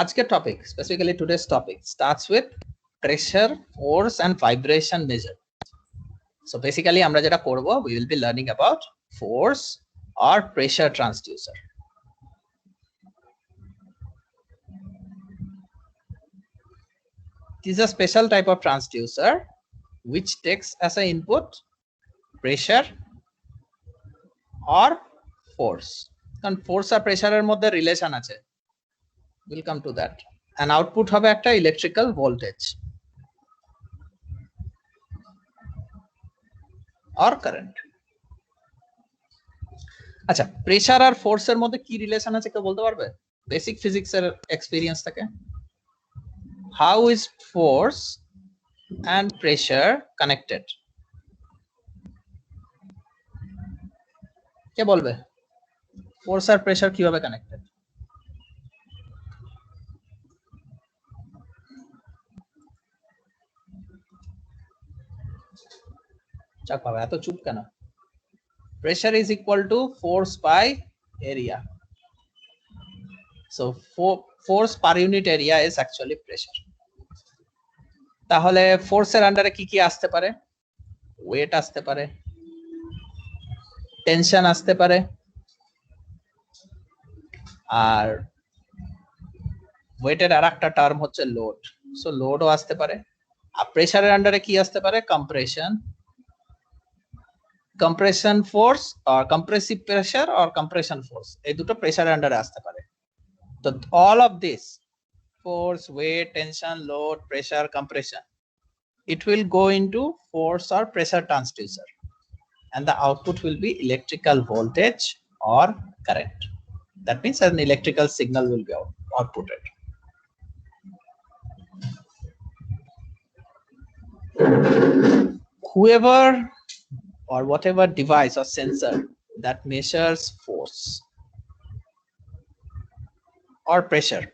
আজকের topic, specifically today's topic, starts with pressure, force and vibration measure. So basically আমরা যেটা করব, we will be learning about force or pressure transducer. It is a special type of transducer which takes as an input pressure or force. কারণ force আর pressure এর মধ্যে relation আছে, we'll come to that. And output হবে একটা electrical voltage or current. আচ্ছা, pressure আর force এর মধ্যে কি রিলেশন আছে কেউ বলতে পারবে? বেসিক ফিজিক্স এর এক্সপেরিয়েন্স থেকে, how is force and pressure connected? কে বলবে ফোর্স আর প্রেসার কিভাবে কানেক্টেড? চাক বাবা, এত চুপ কেন? Pressure is equal to force by area. So force per unit area is actually pressure. তাহলে ফোর্সের আন্ডারে কি কি আসতে পারে? ওয়েট আসতে পারে, টেনশন আসতে পারে, আর ওয়েটের আরেকটা টার্ম হচ্ছে লোড। সো লোডও আসতে পারে। আর প্রেসারের আন্ডারে কি আসতে পারে? Compression, compression force or compressive pressure or compression force, এই দুটো প্রেসারের আন্ডারে আসতে পারে। তো all of this, force, weight, tension, load, pressure, compression, it will go into force or pressure transducer, and the output will be electrical voltage or current. That means an electrical signal will be outputted. Whoever or whatever device or sensor that measures force or pressure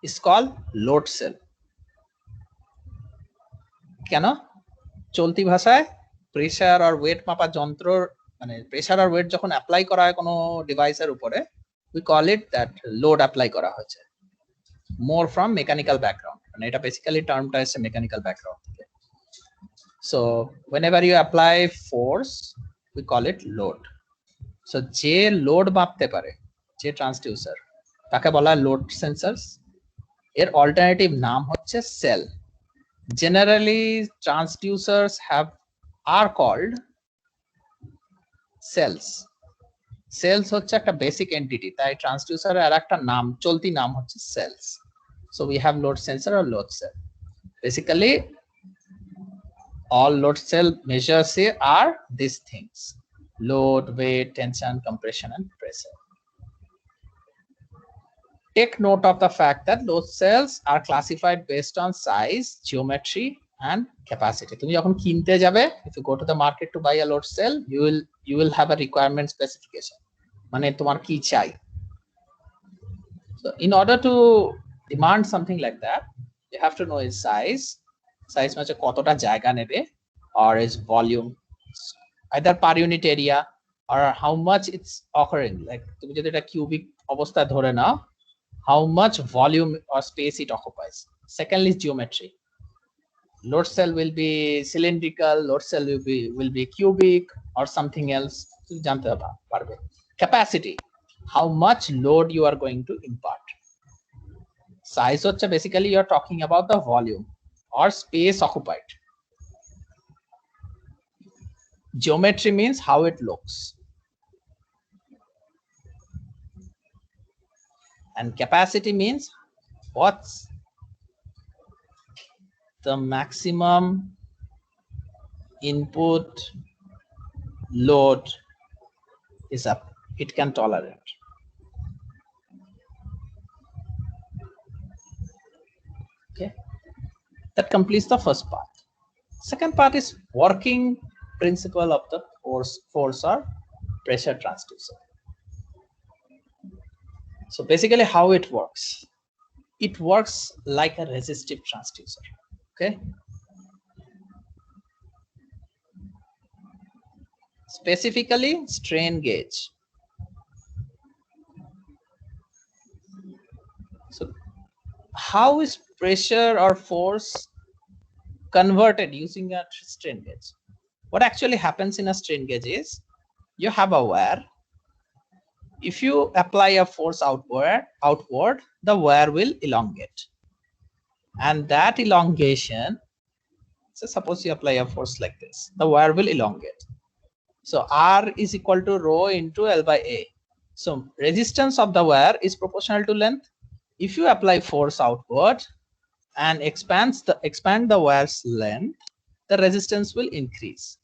is called load cell. কেন? চলতি ভাষায় pressure আর wait মাপার যন্ত্র, মানে pressure আর wait যখন apply করা হয় কোনো ডিভাইসের উপরে, we call it that load apply করা হয়েছে, more from mechanical background, মানে এটা বেসিক্যালি টার্মটা এসে মেকানিক্যাল ব্যাকগ্রাউন্ড থেকে। So whenever you apply force, we call it load. So যে লোড মাপতে পারে, যে ট্রান্সডিউসার, তাকে বলা হয় লোড সেন্সরস। এর অল্টারনেটিভ নাম হচ্ছে cell. Generally transducers are called cells. Cells হচ্ছে একটা বেসিক এন্টিটি, তাই ট্রান্সডিউসারের আরেকটা নাম, চলতি নাম হচ্ছে sales. So we have load sensor or load cell. Basically all load cell measures here are these things: load, weight, tension, compression and pressure. Take note of the fact that load cells are classified based on size, geometry and capacity. তুমি যখন কিনতে যাবে, if you go to the market to buy a load cell, you will have a requirement specification, মানে তোমার কি চাই। So in order to demand something like that, you have to know its size. Size মানে কতটা জায়গা নেবে, or its volume, either per unit area or how much it's occurring. Like তুমি যদি এটা কিউবিক অবস্থায় ধরে নাও, how much volume or space it occupies. Secondly is geometry. Load cell will be cylindrical, load cell will be cubic or something else. জানতে পারবে। Capacity, how much load you are going to impart. Size হচ্ছে basically you are talking about the volume or space occupied. Geometry means how it looks, and capacity means what's the maximum input load is up it can tolerate. Okay, that completes the first part. Second part is working principle of the force or pressure transducer. So basically how it works like a resistive transducer. Okay, specifically strain gauge. how is pressure or force converted using a strain gauge? What actually happens in a strain gauge is you have a wire. If you apply a force outward, the wire will elongate. And that elongation, so suppose you apply a force like this, the wire will elongate. So R is equal to rho into L by A. So resistance of the wire is proportional to length. If you apply force outward and expand the wire's length, the resistance will increase.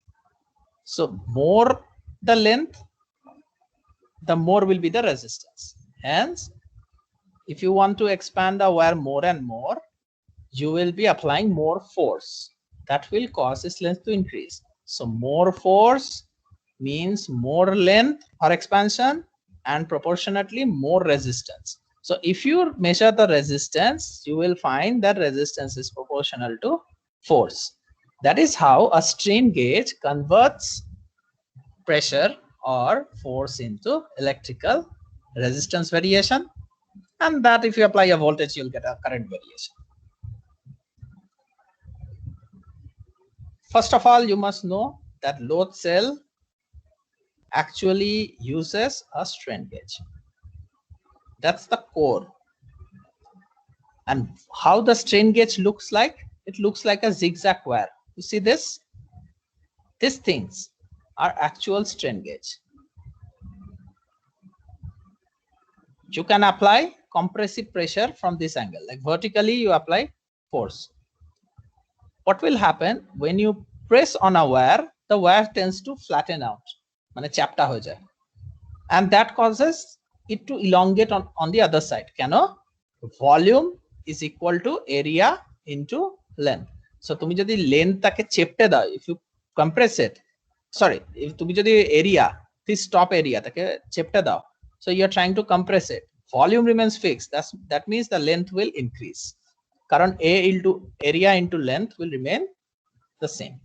So more the length, the more will be the resistance. Hence, if you want to expand the wire more and more, you will be applying more force. That will cause its length to increase. So more force means more length or expansion and proportionately more resistance. So if you measure the resistance, you will find that resistance is proportional to force. That is how a strain gauge converts pressure or force into electrical resistance variation, and that if you apply a voltage, you'll get a current variation. First of all, you must know that load cell actually uses a strain gauge. That's the core. And how the strain gauge looks like? It looks like a zigzag wire. You see this? These things are actual strain gauge. You can apply compressive pressure from this angle, like vertically you apply force. What will happen when you press on a wire, the wire tends to flatten out, mane chapta hoye jay, and that causes it to elongate on the other side. Keno? Volume is equal to area into length. So tumi jodi length take chepte dao, if you compress it, sorry, if tumi jodi area, this top area take chepte dao, so you are trying to compress it, volume remains fixed. That means the length will increase. Karon A into area into length will remain the same.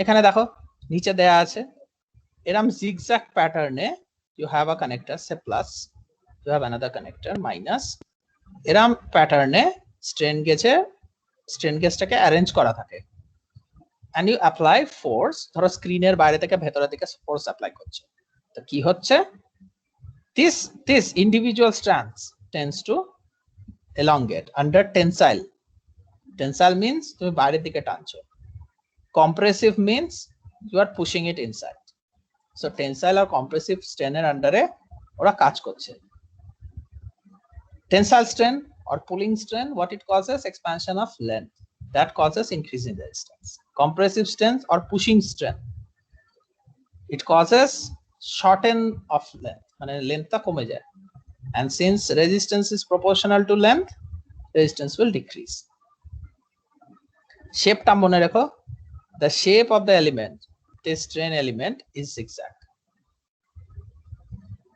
এখানে দেখো নিচে দেয়া আছে এরকম zigzag pattern A you have a connector say plus, you have another connector minus, এরকম pattern এ strain gauge টাকে arrange করা থাকে, and you apply force, ধরো স্ক্রিনের বাইরে থেকে ভেতরের দিকে force apply করছে, তো কি হচ্ছে, this individual strands tends to elongate under tensile. Tensile means তুমি বাইরের দিকে টানছো, compressive means you are pushing it inside. So tensile or compressive strain এর আন্ডারে ওরা কাজ করছে. Tensile strain or pulling strain, what it causes? Expansion of length. That causes increase in resistance. Compressive strain or pushing strain, it causes shorten of length, মানে lengthটা কমে যায়, and since resistance is proportional to length, resistance will decrease. Shapeটা মনে রাখো, the shape of the element, this strain element is zigzag.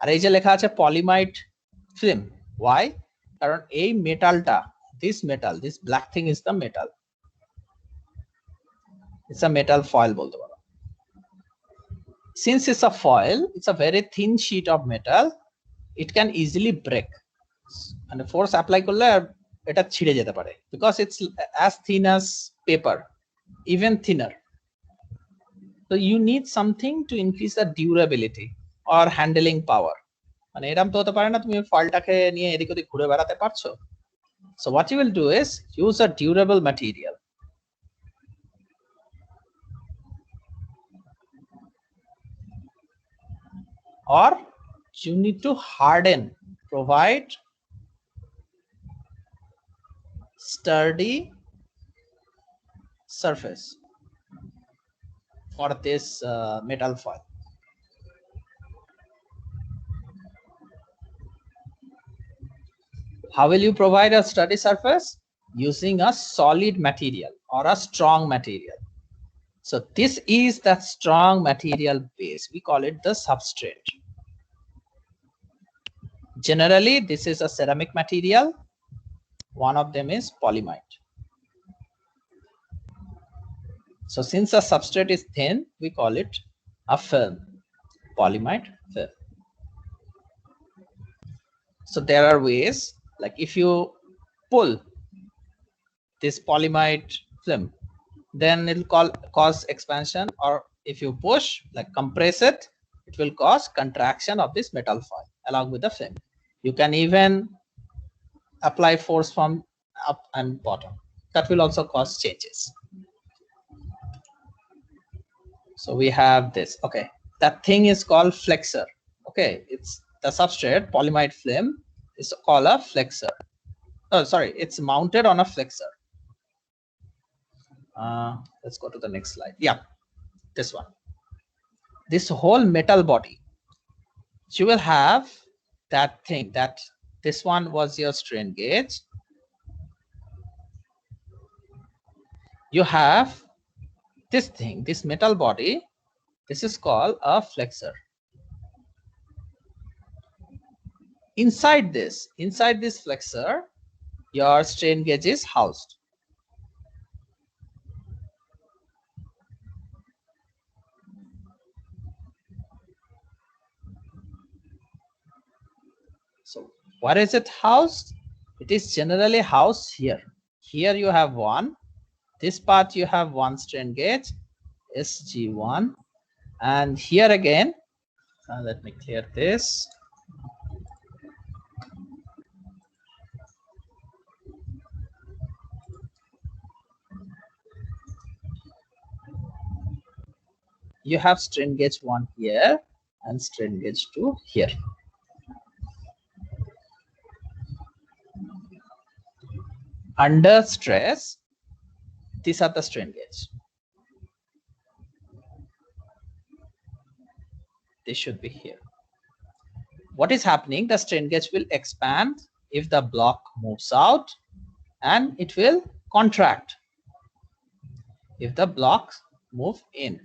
আর এই যে লেখা আছে polyimide film, why? কারণ এই মেটালটা, this metal, this black thing is the metal, it's a metal foil বলতে পারো. Since it's a foil, it's a very thin sheet of metal, it can easily break, and force apply করলে এটা ছিঁড়ে যেতে পারে, because it's as thin as paper, even thinner. So you need something to increase the durability or handling power. মানে এরকম তো হতে পারে না তুমি ফলটাকে নিয়ে এদিক ওদিক ঘুরে বেড়াতে পারছো. So what you will do is use a durable material. Or you need to harden, provide sturdy surface for this metal foil. How will you provide a sturdy surface? Using a solid material or a strong material. So this is that strong material base. We call it the substrate. Generally, this is a ceramic material. One of them is polyimide. So since the substrate is thin, we call it a film, polyimide film. So there are ways, like if you pull this polyimide film, then it will cause expansion, or if you push, like compress it, it will cause contraction of this metal foil along with the film. You can even apply force from up and bottom. That will also cause changes. So we have this. Okay, that thing is called flexor. Okay, it's the substrate polyimide film is called a flexor. Oh, sorry, it's mounted on a flexor. Let's go to the next slide. Yeah, this one. This whole metal body, you will have that thing, that this one was your strain gauge. You have this thing, this metal body, this is called a flexor. Inside this flexor, your strain gauge is housed. So where is it housed? It is generally housed here. Here you have one. This part you have one strain gauge, SG1. And here again, let me clear this. You have strain gauge 1 here and strain gauge 2 here. Under stress, these are the strain gauge. They should be here. What is happening? The strain gauge will expand if the block moves out, and it will contract if the blocks move in.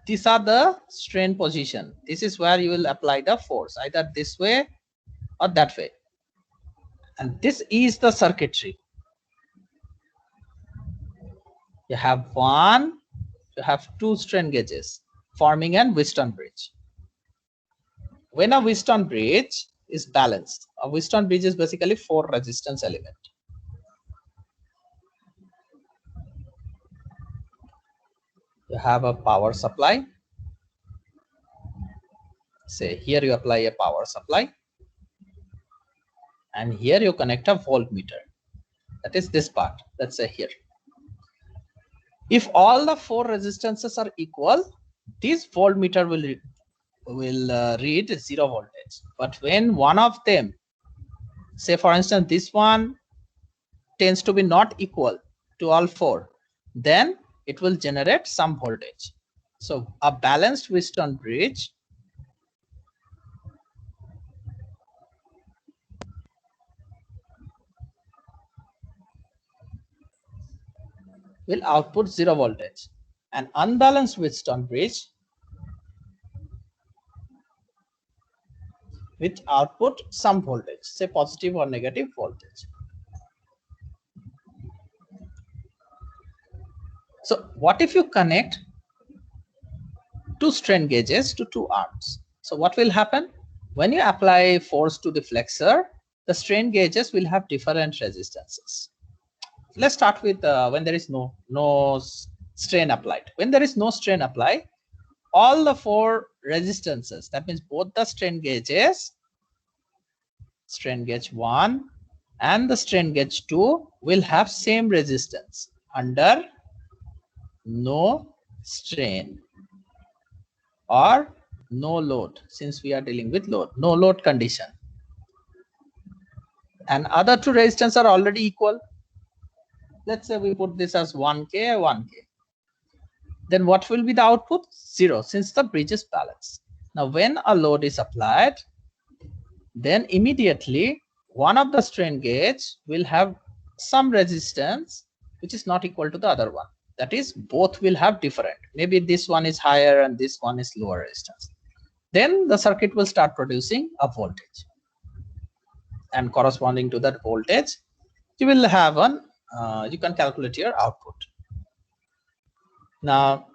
These are the strain position. This is where you will apply the force, either this way or that way. And this is the circuitry. You have one, you have two strain gauges forming a Wheatstone bridge. When a Wheatstone bridge is balanced, a Wheatstone bridge is basically 4 resistance element. You have a power supply. Say here you apply a power supply, and here you connect a voltmeter. That is this part. Let's say here. If all the 4 resistances are equal, this voltmeter will read 0 voltage. But when one of them, say for instance this one tends to be not equal to all 4, then it will generate some voltage. So a balanced Wheatstone bridge will output 0 voltage. An unbalanced Wheatstone bridge which output some voltage, say positive or negative voltage. So what if you connect 2 strain gauges to 2 arms? So what will happen? When you apply force to the flexor, the strain gauges will have different resistances. Let's start with when there is no strain applied. When there is no strain applied, all the 4 resistances, that means both the strain gauges, strain gauge 1 and the strain gauge 2, will have same resistance under no strain or no load, since we are dealing with load, no load condition. And other 2 resistance are already equal. Let's say we put this as 1K, 1K. Then what will be the output? 0, since the bridge is balanced. Now when a load is applied, then immediately one of the strain gauge will have some resistance which is not equal to the other one. That is, both will have different. Maybe this one is higher and this one is lower resistance. Then the circuit will start producing a voltage. And corresponding to that voltage, you will have you can calculate your output. Now,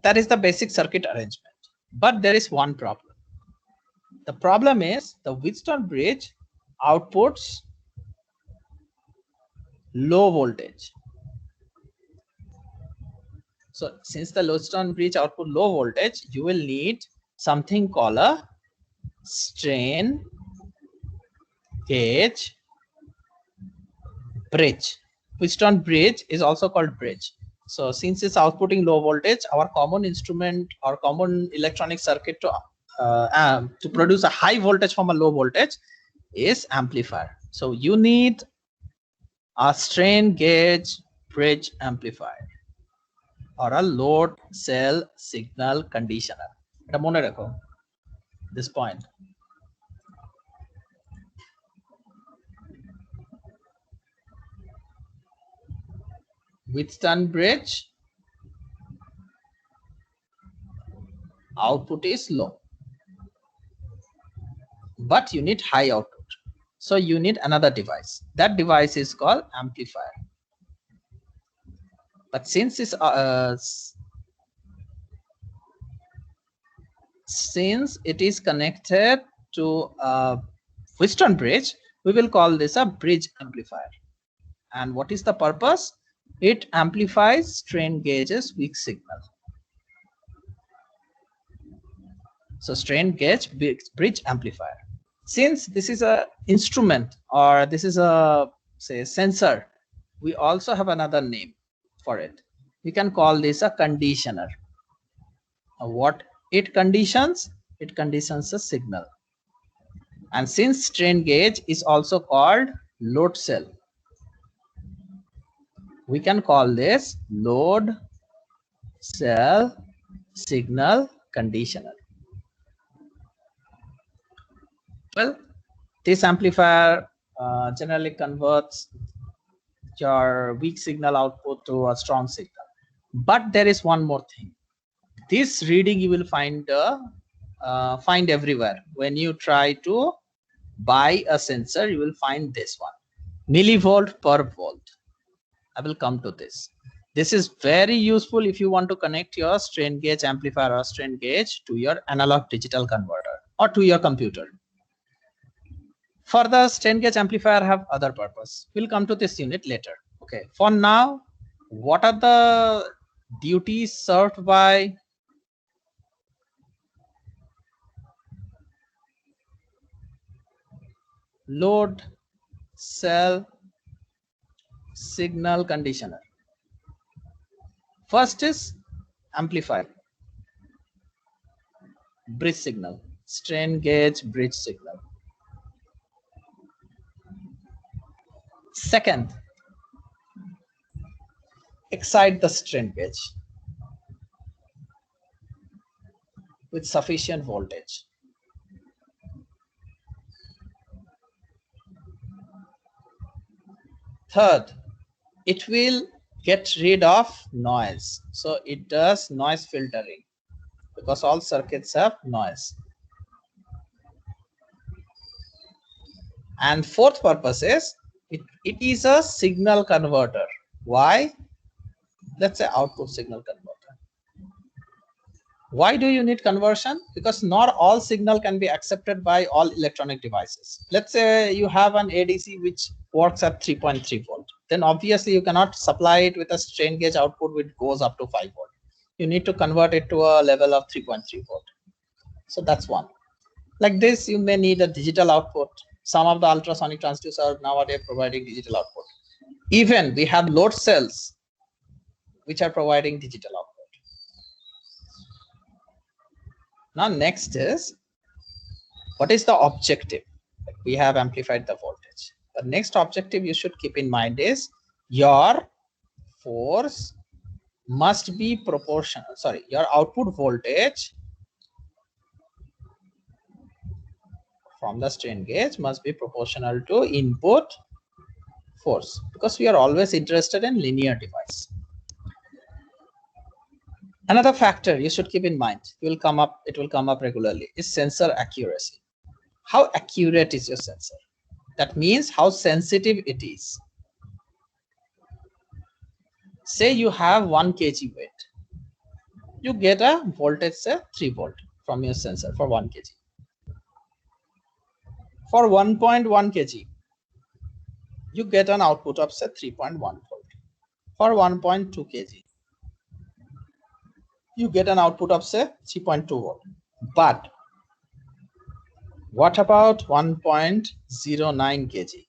that is the basic circuit arrangement. But there is one problem. The problem is the Wheatstone bridge outputs low voltage. So since the Lodestone bridge output low voltage, you will need something called a strain gauge bridge. Wheatstone bridge is also called bridge. So since it's outputting low voltage, our common instrument or common electronic circuit to produce a high voltage from a low voltage is amplifier. So you need a strain gauge bridge amplifier or a load cell signal conditioner. এটা মনে রাখো, this point. Wheatstone bridge output is low, but you need high output. So you need another device. That device is called amplifier. But since it is connected to a Wheatstone bridge, we will call this a bridge amplifier. And what is the purpose? It amplifies strain gauge's weak signal. So strain gauge bridge amplifier. Since this is a instrument or this is a say sensor, we also have another name for it. We can call this a conditioner. What it conditions? It conditions a signal. And since strain gauge is also called load cell, we can call this load cell signal conditioner. Well, this amplifier generally converts your weak signal output to a strong signal. But there is one more thing. This reading you will find everywhere. When you try to buy a sensor, you will find this one, millivolt per volt. I will come to this. This is very useful if you want to connect your strain gauge amplifier or strain gauge to your analog digital converter or to your computer. For the strain gauge amplifier have other purpose. We'll come to this unit later. Okay, for now, what are the duties served by load cell signal conditioner? First is amplifier, bridge signal, strain gauge bridge signal. Second, excite the strain gauge with sufficient voltage. Third, it will get rid of noise. So it does noise filtering because all circuits have noise. And fourth purpose is it is a signal converter. Why? Let's say output signal converter. Why do you need conversion? Because not all signal can be accepted by all electronic devices. Let's say you have an ADC which works at 3.3 volt. Then obviously you cannot supply it with a strain gauge output which goes up to 5 volt. You need to convert it to a level of 3.3 volt. So that's one. Like this, you may need a digital output. Some of the ultrasonic transducers are nowadays providing digital output. Even we have load cells which are providing digital output. Now next is, what is the objective? We have amplified the voltage. The next objective you should keep in mind is your force must be proportional. Sorry, your output voltage from the strain gauge must be proportional to input force, because we are always interested in linear device. Another factor you should keep in mind, it will come up regularly, is sensor accuracy. How accurate is your sensor? That means how sensitive it is. Say you have 1 kg weight, you get a voltage say 3 volt from your sensor for 1 kg. For 1.1 kg, you get an output of say 3.1 volt. For 1.2 kg, you get an output of say 3.2 volt. But what about 1.09 kg?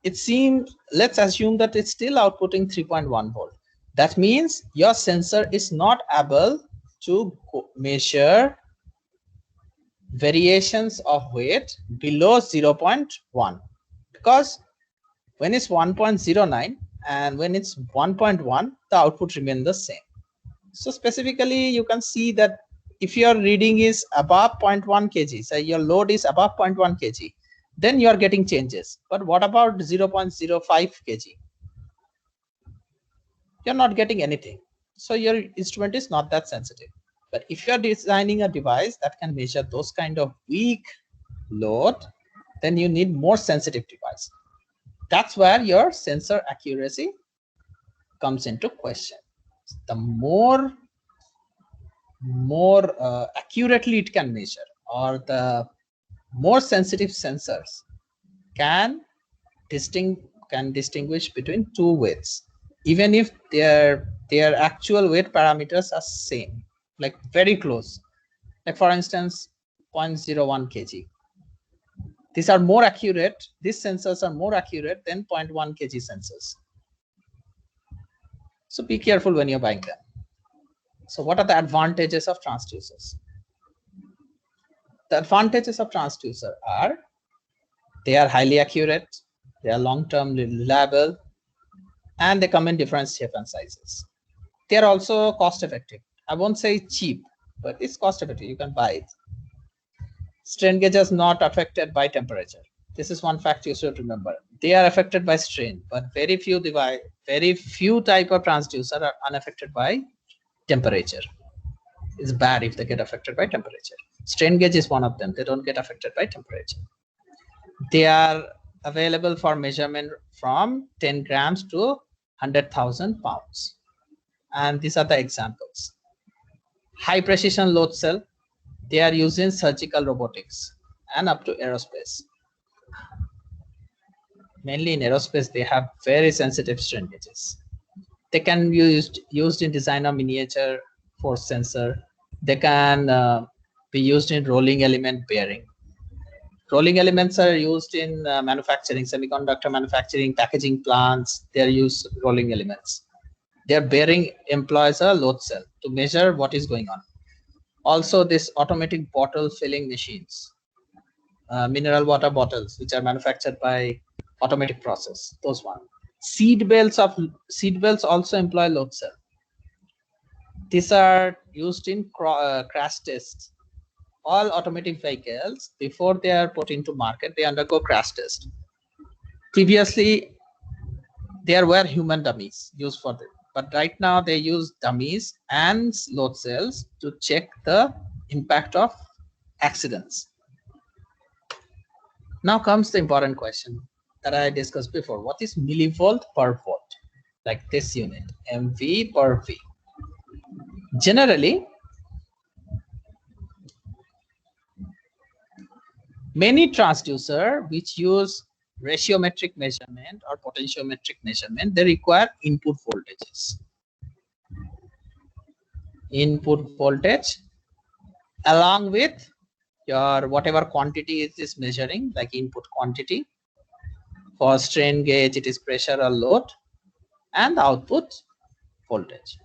It seems, let's assume that it's still outputting 3.1 volt. That means your sensor is not able to measure variations of weight below 0.1, because when it's 1.09 and when it's 1.1, the output remains the same. So specifically, you can see that if your reading is above 0.1 kg, so your load is above 0.1 kg, then you are getting changes. But what about 0.05 kg? You're not getting anything. So your instrument is not that sensitive. But if you're designing a device that can measure those kind of weak load, then you need more sensitive device. That's where your sensor accuracy comes into question. The more accurately it can measure, or the more sensitive sensors can distinguish between two weights, even if their actual weight parameters are same, like very close. Like for instance, 0.01 kg. These are more accurate. These sensors are more accurate than 0.1 kg sensors. So be careful when you're buying them. So what are the advantages of transducers? The advantages of transducer are they are highly accurate, they are long-term reliable, and they come in different shapes and sizes. They are also cost-effective. I won't say cheap, but it's cost-effective. You can buy it. Strain gauge is not affected by temperature. This is one fact you should remember. They are affected by strain, but very few type of transducer are unaffected by temperature. It's bad if they get affected by temperature. Strain gauge is one of them. They don't get affected by temperature. They are available for measurement from 10 grams to 100,000 pounds. And these are the examples. High precision load cell. They are used in surgical robotics and up to aerospace. Mainly in aerospace, they have very sensitive strain gauges. They can be used in design of miniature force sensor. They can be used in rolling element bearing. Rolling elements are used in manufacturing, semiconductor manufacturing, packaging plants. They are used rolling elements. Their bearing employs a load cell to measure what is going on. Also, this automatic bottle filling machines, mineral water bottles, which are manufactured by automatic process. Those one. Seat belts also employ load cell. These are used in crash tests. All automatic vehicles, before they are put into market, they undergo crash test. Previously, there were human dummies used for them, but right now they use dummies and load cells to check the impact of accidents. Now comes the important question that I discussed before. What is millivolt per volt? Like this unit, MV per V. Generally, many transducer which use ratiometric measurement or potentiometric measurement, they require input voltages. Input voltage along with your whatever quantity it is measuring, like input quantity. For strain gauge, it is pressure or load, and output voltage.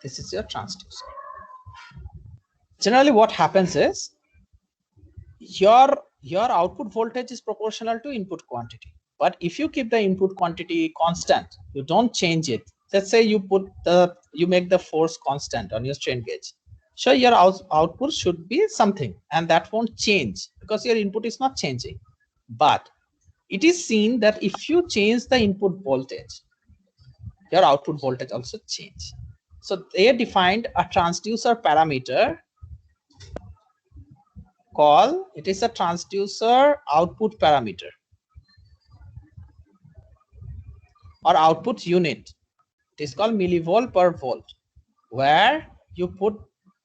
This is your transducer. Generally, what happens is your output voltage is proportional to input quantity. But if you keep the input quantity constant, you don't change it. Let's say you make the force constant on your strain gauge. So your output should be something, and that won't change because your input is not changing. But it is seen that if you change the input voltage, your output voltage also change. So they defined a transducer parameter called, it is a transducer output parameter or output unit. It is called millivolt per volt, where you put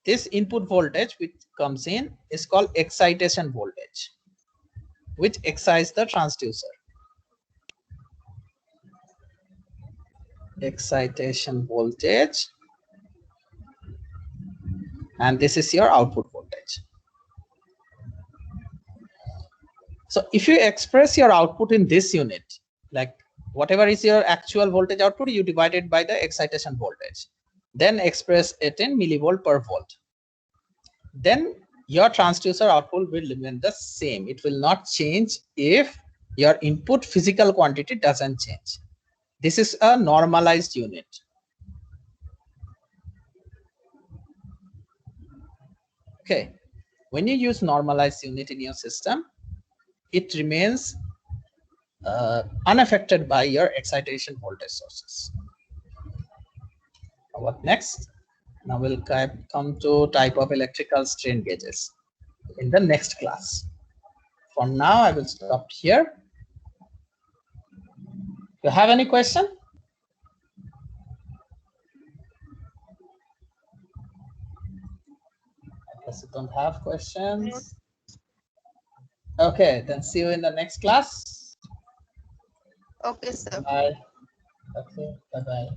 this input voltage which comes in is called excitation voltage. which excites the transducer. Excitation voltage, and this is your output voltage. So if you express your output in this unit, like whatever is your actual voltage output, you divide it by the excitation voltage, then express it in millivolt per volt. Then your transducer output will remain the same. It will not change if your input physical quantity doesn't change. This is a normalized unit. Okay, when you use normalized unit in your system, it remains unaffected by your excitation voltage sources. What next? Now we'll come to type of electrical strain gauges in the next class. For now, I will stop here. You have any question? I guess you don't have questions. Okay, then see you in the next class. Okay, sir. Bye. Okay, bye-bye.